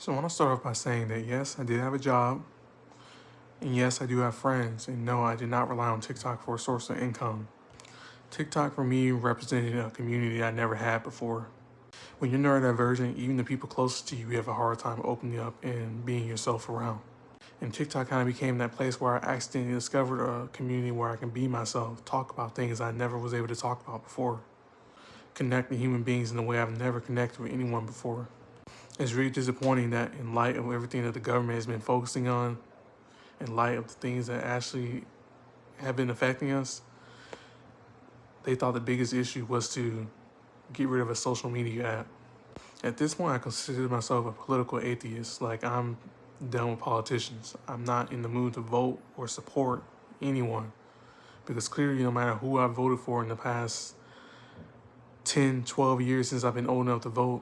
So I want to start off by saying that yes, I did have a job, and yes, I do have friends, and no, I did not rely on TikTok for a source of income. TikTok for me represented a community I never had before. When you're neurodivergent, even the people closest to you have a hard time opening up and being yourself around. And TikTok kind of became that place where I accidentally discovered a community where I can be myself, talk about things I never was able to talk about before, connect with human beings in a way I've never connected with anyone before. It's really disappointing that in light of everything that the government has been focusing on, in light of the things that actually have been affecting us, they thought the biggest issue was to get rid of a social media app. At this point, I consider myself a political atheist. Like, I'm done with politicians. I'm not in the mood to vote or support anyone because clearly, no matter who I voted for in the past 10, 12 years since I've been old enough to vote,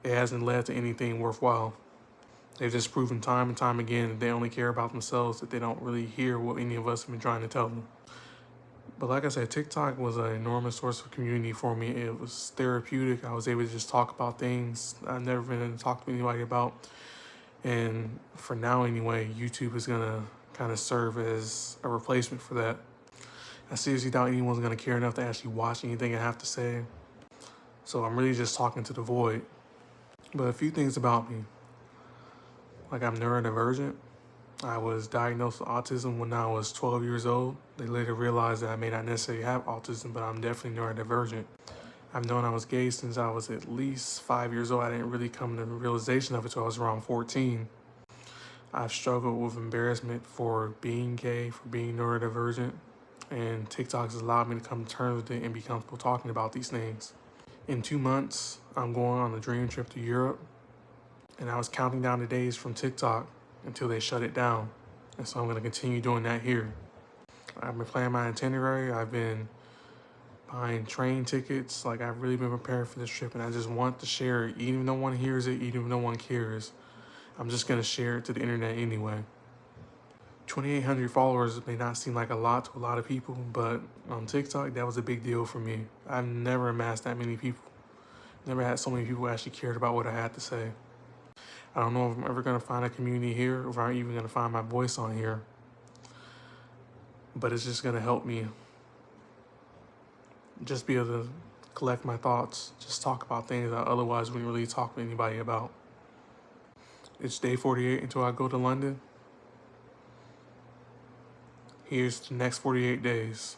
it hasn't led to anything worthwhile. They've just proven time and time again that they only care about themselves, that they don't really hear what any of us have been trying to tell them. But like I said, TikTok was an enormous source of community for me. It was therapeutic. I was able to just talk about things I've never been able to talk to anybody about. And for now, anyway, YouTube is going to kind of serve as a replacement for that. I seriously doubt anyone's going to care enough to actually watch anything I have to say. So I'm really just talking to the void. But a few things about me. Like, I'm neurodivergent. I was diagnosed with autism when I was 12 years old. They later realized that I may not necessarily have autism, but I'm definitely neurodivergent. I've known I was gay since I was at least 5 years old. I didn't really come to the realization of it until I was around 14. I've struggled with embarrassment for being gay, for being neurodivergent, and TikTok has allowed me to come to terms with it and be comfortable talking about these things. In 2 months, I'm going on a dream trip to Europe, and I was counting down the days from TikTok until they shut it down. And so I'm going to continue doing that here. I've been planning my itinerary. I've been buying train tickets. Like, I've really been preparing for this trip, and I just want to share it. Even if no one hears it, even if no one cares, I'm just going to share it to the internet anyway. 2,800 followers may not seem like a lot to a lot of people, but on TikTok, that was a big deal for me. I've never amassed that many people. Never had so many people who actually cared about what I had to say. I don't know if I'm ever going to find a community here or if I'm even going to find my voice on here. But it's just going to help me just be able to collect my thoughts, just talk about things I otherwise wouldn't really talk to anybody about. It's day 48 until I go to London. Here's the next 48 days.